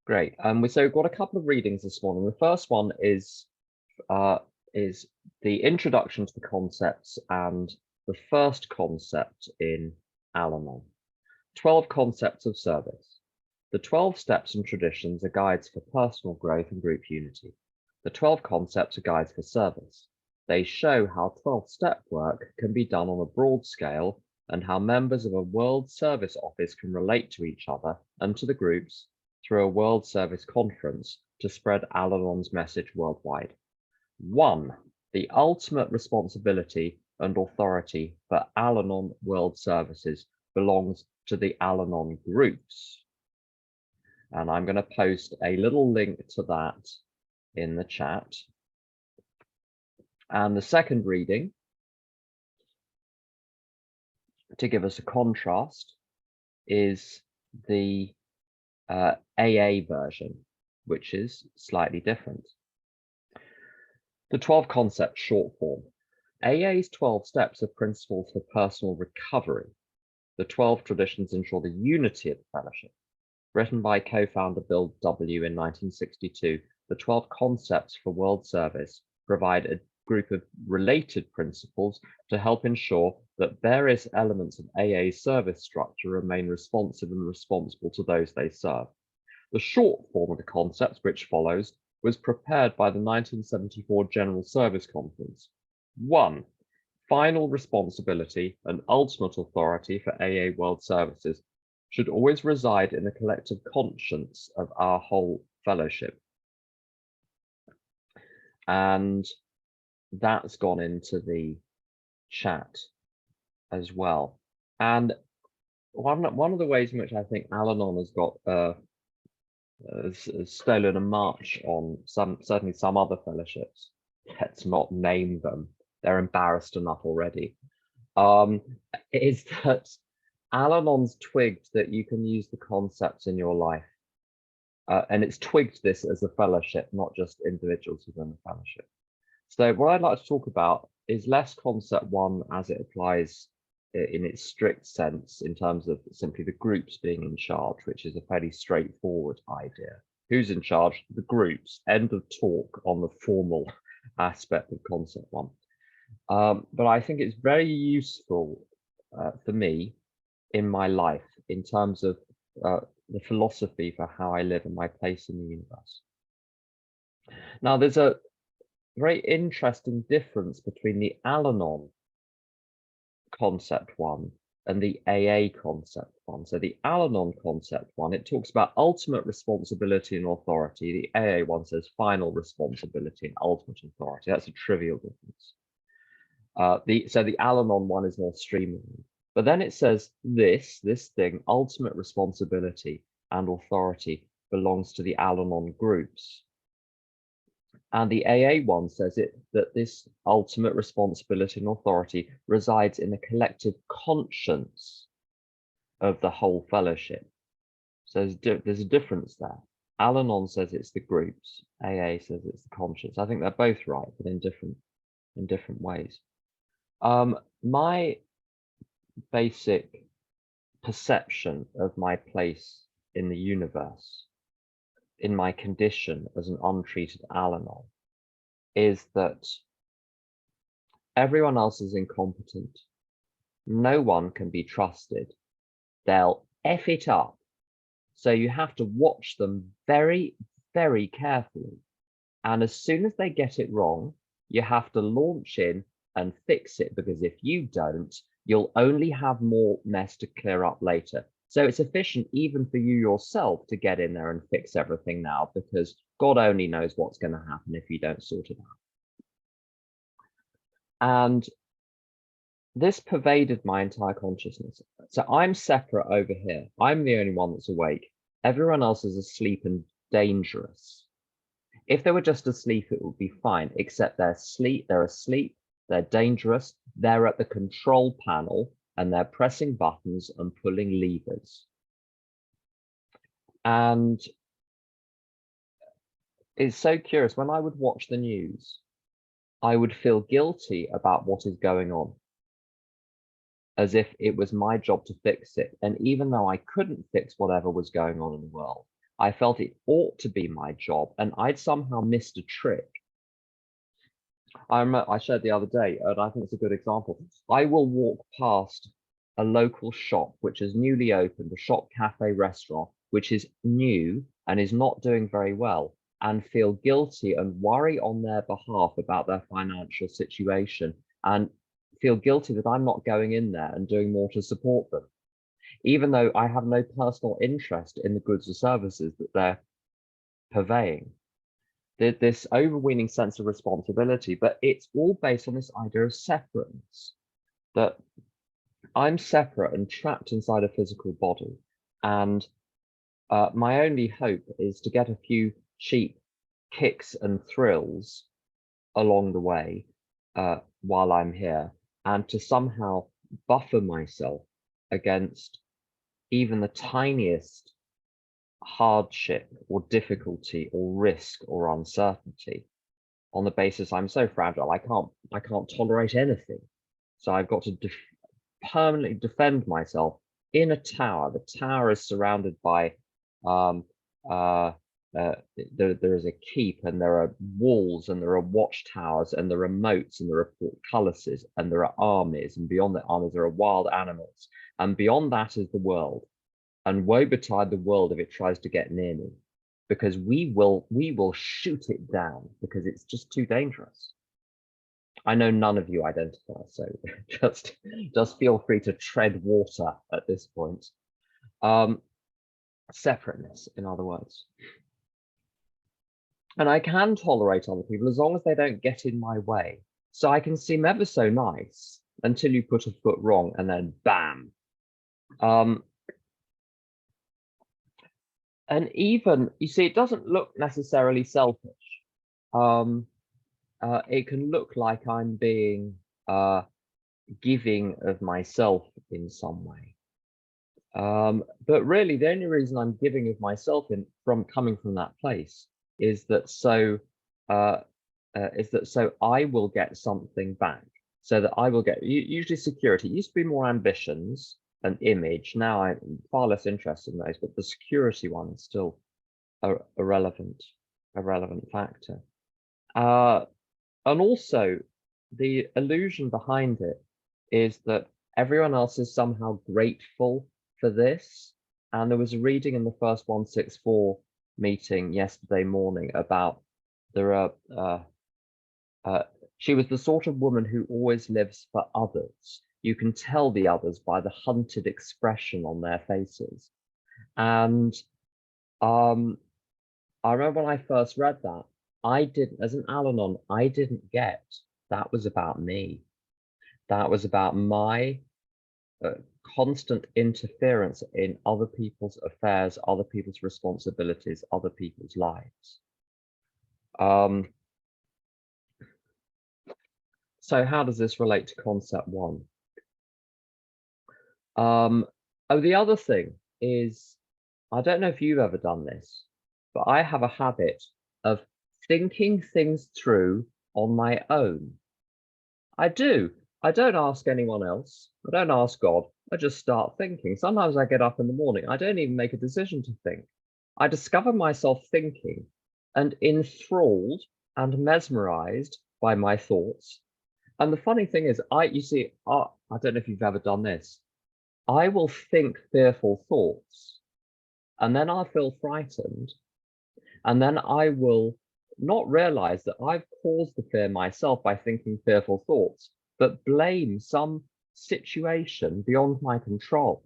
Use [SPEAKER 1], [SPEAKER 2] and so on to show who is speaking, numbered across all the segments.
[SPEAKER 1] Great. So we've got a couple of readings this morning. The first one is the introduction to the concepts and the first concept in Al-Anon. 12 concepts of service. The 12 steps and traditions are guides for personal growth and group unity. The 12 concepts are guides for service. They show how 12-step work can be done on a broad scale and how members of a World Service Office can relate to each other and to the groups through a World Service Conference to spread Al-Anon's message worldwide. 1. The ultimate responsibility and authority for Al-Anon World Services belongs to the Al-Anon groups. And I'm going to post a little link to that in the chat. And the second reading, to give us a contrast, is the AA version, which is slightly different. The 12 concepts short form. AA's 12 steps are principles for personal recovery. The 12 traditions ensure the unity of the fellowship. Written by co-founder Bill W. in 1962, the 12 concepts for world service provide a group of related principles to help ensure that various elements of AA's service structure remain responsive and responsible to those they serve. The short form of the concepts, which follows, was prepared by the 1974 General Service Conference. 1. Final responsibility and ultimate authority for AA World Services should always reside in the collective conscience of our whole fellowship. And that's gone into the chat as well. And one of the ways in which I think Al-Anon has got has stolen a march on certainly some other fellowships, let's not name them, they're embarrassed enough already, is that Al-Anon's twigged that you can use the concepts in your life. And it's twigged this as a fellowship, not just individuals within the fellowship. So what I'd like to talk about is less concept 1 as it applies in its strict sense in terms of simply the groups being in charge, which is a fairly straightforward idea. Who's in charge? The groups. End of talk on the formal aspect of concept 1. But I think it's very useful for me in my life in terms of the philosophy for how I live and my place in the universe. Now, there's a very interesting difference between the Al-Anon concept 1 and the AA concept 1. So the Al-Anon concept 1, it talks about ultimate responsibility and authority. The AA one says final responsibility and ultimate authority. That's a trivial difference. So the Al-Anon one is more streamlined. But then it says this thing, ultimate responsibility and authority belongs to the Al-Anon groups. And the AA one says that this ultimate responsibility and authority resides in the collective conscience of the whole fellowship. So there's a difference there. Al-Anon says it's the groups. AA says it's the conscience. I think they're both right, but in different ways. My basic perception of my place in the universe, in my condition as an untreated Al-Anon, is that everyone else is incompetent. No one can be trusted. They'll F it up. So you have to watch them very, very carefully. And as soon as they get it wrong, you have to launch in and fix it, because if you don't, you'll only have more mess to clear up later. So it's efficient even for you yourself to get in there and fix everything now, because God only knows what's going to happen if you don't sort it out. And this pervaded my entire consciousness. So I'm separate over here. I'm the only one that's awake. Everyone else is asleep and dangerous. If they were just asleep, it would be fine, except they're asleep, they're dangerous, they're at the control panel, and they're pressing buttons and pulling levers. And it's so curious, when I would watch the news, I would feel guilty about what is going on, as if it was my job to fix it. And even though I couldn't fix whatever was going on in the world, I felt it ought to be my job, and I'd somehow missed a trick. I shared the other day, and I think it's a good example. I will walk past a local shop which is newly opened, a shop, cafe, restaurant, which is new and is not doing very well, and feel guilty and worry on their behalf about their financial situation, and feel guilty that I'm not going in there and doing more to support them, even though I have no personal interest in the goods or services that they're purveying. This overweening sense of responsibility, but it's all based on this idea of separateness, that I'm separate and trapped inside a physical body, and my only hope is to get a few cheap kicks and thrills along the way while I'm here, and to somehow buffer myself against even the tiniest hardship or difficulty or risk or uncertainty, on the basis I'm so fragile, I can't tolerate anything. So I've got to permanently defend myself in a tower. The tower is surrounded by there is a keep, and there are walls, and there are watchtowers, and there are moats, and there are portcullises, and there are armies, and beyond the armies there are wild animals, and beyond that is the world. And woe betide the world if it tries to get near me, because we will shoot it down, because it's just too dangerous. I know none of you identify, so just feel free to tread water at this point. Separateness, in other words. And I can tolerate other people as long as they don't get in my way. So I can seem ever so nice until you put a foot wrong, and then bam. And even, you see, it doesn't look necessarily selfish. It can look like I'm being giving of myself in some way. But really, the only reason I'm giving of myself coming from that place is that so I will get something back, so that I will get usually security. It used to be more ambitions and image. Now I'm far less interested in those, but the security one is still a relevant factor. And also the illusion behind it is that everyone else is somehow grateful for this. And there was a reading in the first 164 meeting yesterday morning about she was the sort of woman who always lives for others. You can tell the others by the hunted expression on their faces. And I remember when I first read that, as an Al-Anon, I didn't get that was about me. That was about my constant interference in other people's affairs, other people's responsibilities, other people's lives. So how does this relate to concept one? The other thing is, I don't know if you've ever done this, but I have a habit of thinking things through on my own. I do. I don't ask anyone else. I don't ask God. I just start thinking. Sometimes I get up in the morning. I don't even make a decision to think. I discover myself thinking and enthralled and mesmerized by my thoughts. And the funny thing is, I don't know if you've ever done this. I will think fearful thoughts, and then I'll feel frightened, and then I will not realize that I've caused the fear myself by thinking fearful thoughts, but blame some situation beyond my control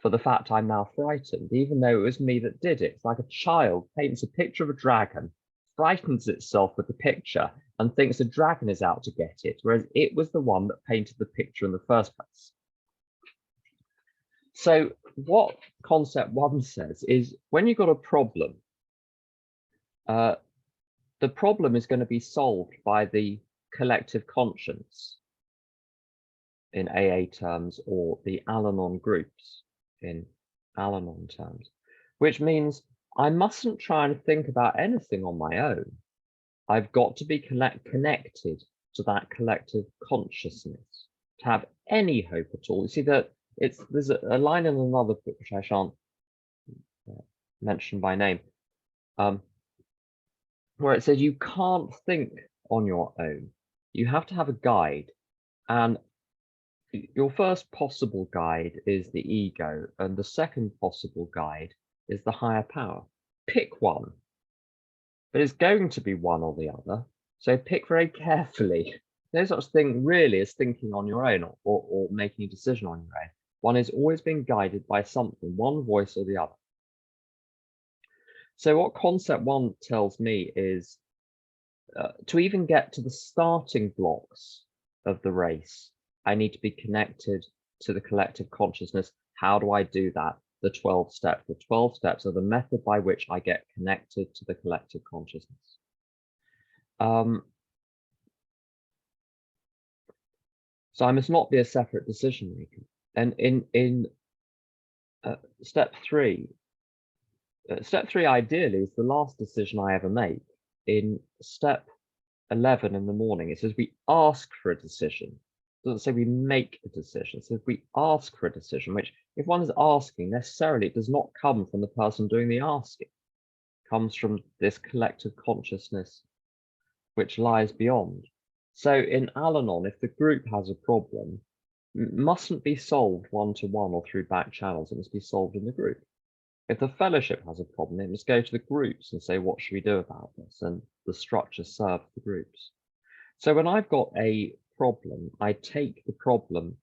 [SPEAKER 1] for the fact I'm now frightened, even though it was me that did it. It's like a child paints a picture of a dragon, frightens itself with the picture, and thinks a dragon is out to get it, whereas it was the one that painted the picture in the first place. So what concept one says is, when you've got a problem, the problem is going to be solved by the collective conscience in AA terms, or the Al-Anon groups in Al-Anon terms, which means I mustn't try and think about anything on my own. I've got to be connected to that collective consciousness to have any hope at all. You see that there's a line in another book which I shan't mentioned by name, where it says you can't think on your own. You have to have a guide, and your first possible guide is the ego, and the second possible guide is the higher power. Pick one, but it's going to be one or the other, so pick very carefully. No such thing really as thinking on your own or making a decision on your own. One is always being guided by something, one voice or the other. So what concept one tells me is to even get to the starting blocks of the race, I need to be connected to the collective consciousness. How do I do that? The 12 steps. The 12 steps are the method by which I get connected to the collective consciousness. So I must not be a separate decision maker. And in step three ideally is the last decision I ever make. In step 11 in the morning, it says we ask for a decision. It doesn't say we make a decision. It says we ask for a decision, which if one is asking, necessarily it does not come from the person doing the asking. It comes from this collective consciousness which lies beyond. So in Al-Anon, if the group has a problem, it mustn't be solved one-to-one or through back channels. It must be solved in the group. If the fellowship has a problem, it must go to the groups and say, what should we do about this? And the structure serves the groups. So when I've got a problem, I take the problem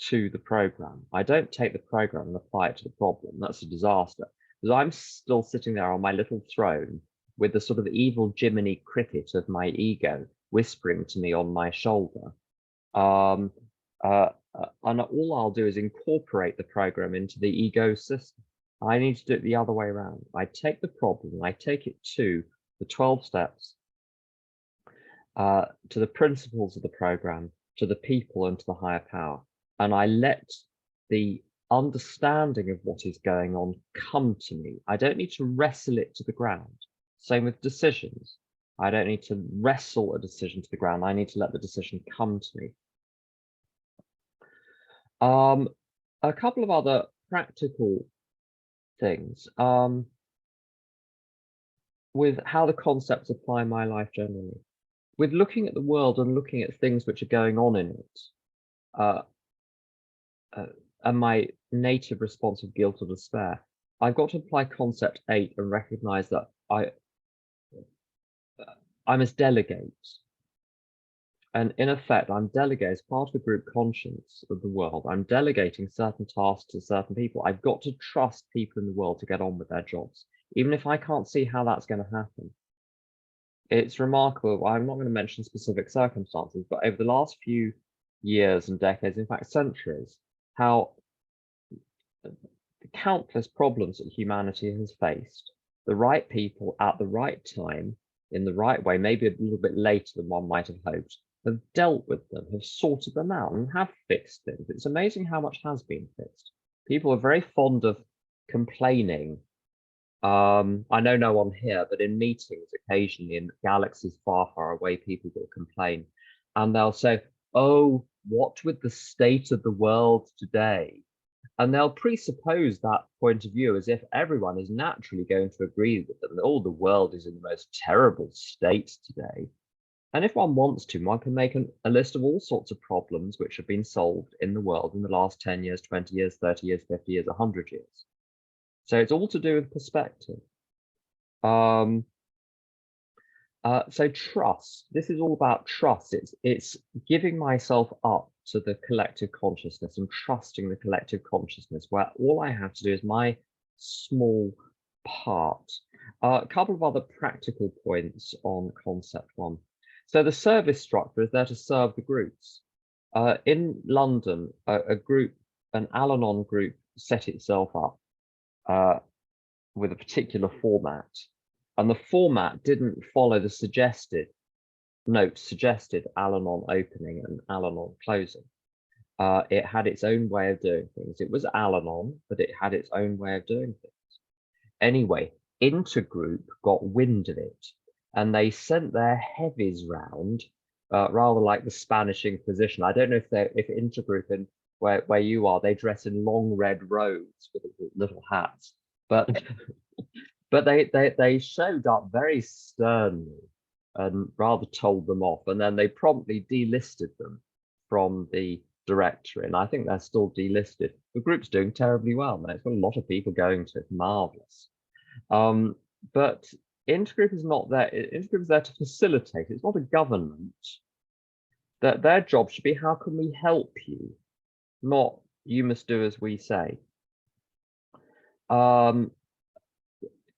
[SPEAKER 1] to the program. I don't take the program and apply it to the problem. That's a disaster. Because I'm still sitting there on my little throne with the sort of evil Jiminy Cricket of my ego whispering to me on my shoulder. And all I'll do is incorporate the program into the ego system. I need to do it the other way around. I take the problem, I take it to the 12 steps, to the principles of the program, to the people and to the higher power. And I let the understanding of what is going on come to me. I don't need to wrestle it to the ground. Same with decisions. I don't need to wrestle a decision to the ground. I need to let the decision come to me. A couple of other practical things with how the concepts apply in my life generally. With looking at the world and looking at things which are going on in it, and my native response of guilt or despair, I've got to apply concept 8 and recognize that I must delegate. And in effect, I'm delegating as part of the group conscience of the world. I'm delegating certain tasks to certain people. I've got to trust people in the world to get on with their jobs, even if I can't see how that's going to happen. It's remarkable. I'm not going to mention specific circumstances, but over the last few years and decades, in fact, centuries, how the countless problems that humanity has faced, the right people at the right time, in the right way, maybe a little bit later than one might have hoped, have dealt with them, have sorted them out, and have fixed things. It's amazing how much has been fixed. People are very fond of complaining. I know no one here, but in meetings, occasionally in galaxies far, far away, people will complain. And they'll say, oh, what with the state of the world today? And they'll presuppose that point of view as if everyone is naturally going to agree with them, that all the world is in the most terrible state today. And if one wants to, one can make a list of all sorts of problems which have been solved in the world in the last 10 years, 20 years, 30 years, 50 years, 100 years. So it's all to do with perspective. So trust, this is all about trust. It's giving myself up to the collective consciousness and trusting the collective consciousness, where all I have to do is my small part. A couple of other practical points on concept 1. So the service structure is there to serve the groups. In London, a group, an Al-Anon group, set itself up with a particular format, and the format didn't follow the suggested Al-Anon opening and Al-Anon closing. It had its own way of doing things. It was Al-Anon, but it had its own way of doing things. Anyway, Intergroup got wind of it, and they sent their heavies round, rather like the Spanish Inquisition. I don't know if Intergroup in where you are, they dress in long red robes with little hats, but But they showed up very sternly and rather told them off, and then they promptly delisted them from the directory, and I think they're still delisted. The group's doing terribly well now. It's got a lot of people going to it. Marvelous. But Intergroup is not there. Intergroup is there to facilitate. It's not a government. That their job should be, how can we help you? Not you must do as we say.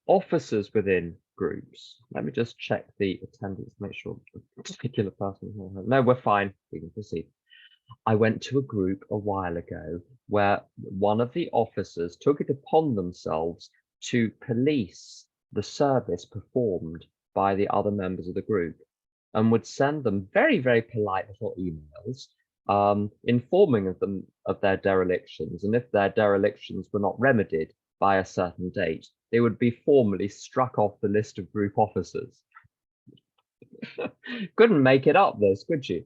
[SPEAKER 1] Officers within groups. Let me just check the attendance, make sure a particular person. No, we're fine. We can proceed. I went to a group a while ago where one of the officers took it upon themselves to police the service performed by the other members of the group, and would send them very, very polite little emails informing them of their derelictions. And if their derelictions were not remedied by a certain date, they would be formally struck off the list of group officers. Couldn't make it up, this, could you?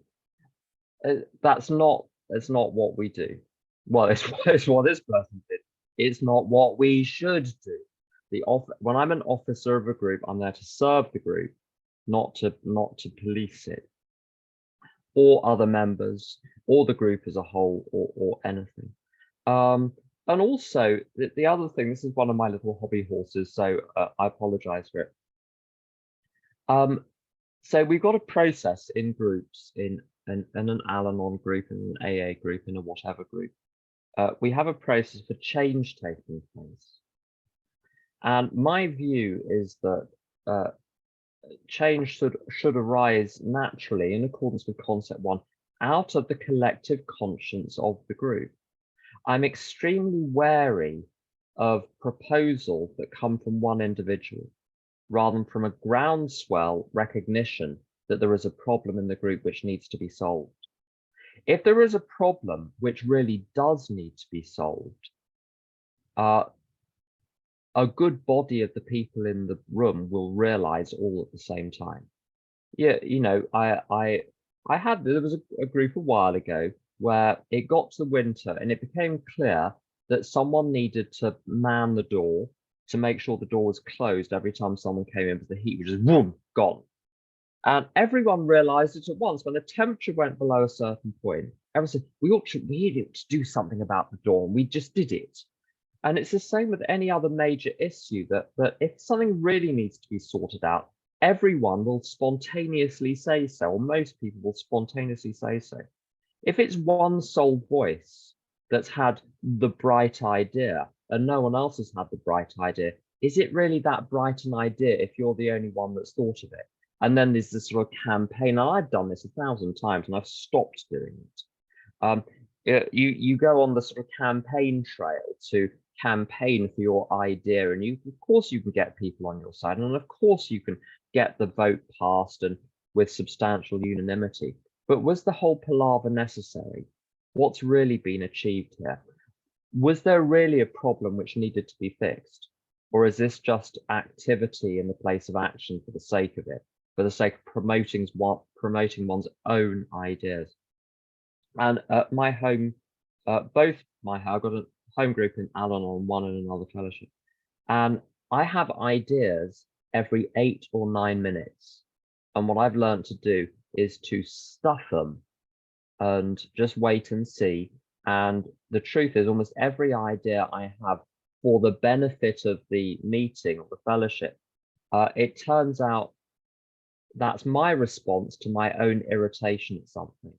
[SPEAKER 1] That's not what we do. Well, it's what this person did. It's not what we should do. When I'm an officer of a group, I'm there to serve the group, not to police it, or other members, or the group as a whole, or anything. And also the other thing, this is one of my little hobby horses, so I apologize for it. So we've got a process in groups, in an Al-Anon group, in an AA group, in a whatever group. We have a process for change taking place. And my view is that change should arise naturally in accordance with concept 1 out of the collective conscience of the group. I'm extremely wary of proposals that come from one individual rather than from a groundswell recognition that there is a problem in the group which needs to be solved. If there is a problem which really does need to be solved, a good body of the people in the room will realize all at the same time. Yeah, you know, there was a group a while ago where it got to the winter and it became clear that someone needed to man the door to make sure the door was closed every time someone came in, because the heat was just boom, gone. And everyone realized it at once. When the temperature went below a certain point, everyone said, we really ought to do something about the door, and we just did it. And it's the same with any other major issue, that if something really needs to be sorted out, everyone will spontaneously say so, or most people will spontaneously say so. If it's one sole voice that's had the bright idea and no one else has had the bright idea, is it really that bright an idea if you're the only one that's thought of it? And then there's this sort of campaign, and I've done this 1,000 times and I've stopped doing it. You go on the sort of campaign trail to campaign for your idea, and of course you can get people on your side, and of course you can get the vote passed and with substantial unanimity. But was the whole palaver necessary? What's really been achieved here? Was there really a problem which needed to be fixed? Or is this just activity in the place of action for the sake of it, for the sake of promoting one's own ideas? And at my home, I've got a home group in Al-Anon, one in another fellowship. And I have ideas every 8 or 9 minutes. And what I've learned to do is to stuff them and just wait and see. And the truth is, almost every idea I have for the benefit of the meeting or the fellowship, it turns out that's my response to my own irritation at something.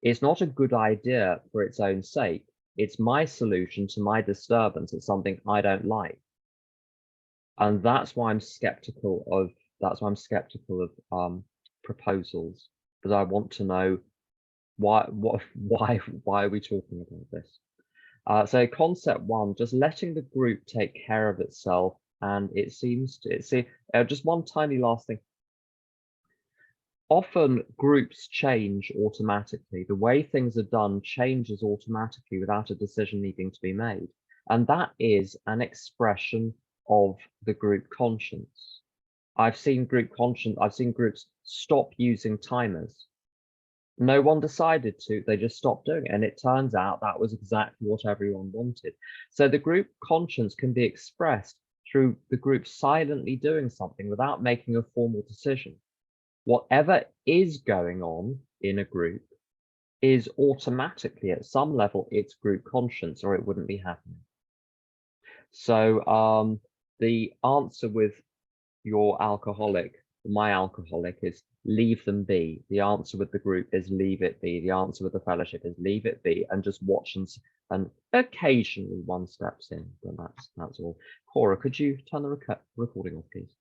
[SPEAKER 1] It's not a good idea for its own sake. It's my solution to my disturbance at something I don't like. And that's why I'm skeptical of proposals, because I want to know why are we talking about this? So concept 1, just letting the group take care of itself, and it seems to just one tiny last thing. Often groups change automatically. The way things are done changes automatically without a decision needing to be made, and that is an expression of the group conscience. I've seen groups stop using timers. No one decided to, they just stopped doing it. And it turns out that was exactly what everyone wanted. So the group conscience can be expressed through the group silently doing something without making a formal decision. Whatever is going on in a group is automatically, at some level, it's group conscience, or it wouldn't be happening. So the answer with your alcoholic, my alcoholic, is leave them be. The answer with the group is leave it be. The answer with the fellowship is leave it be, and just watch and occasionally one steps in. But that's all. Cora, could you turn the recording off, please?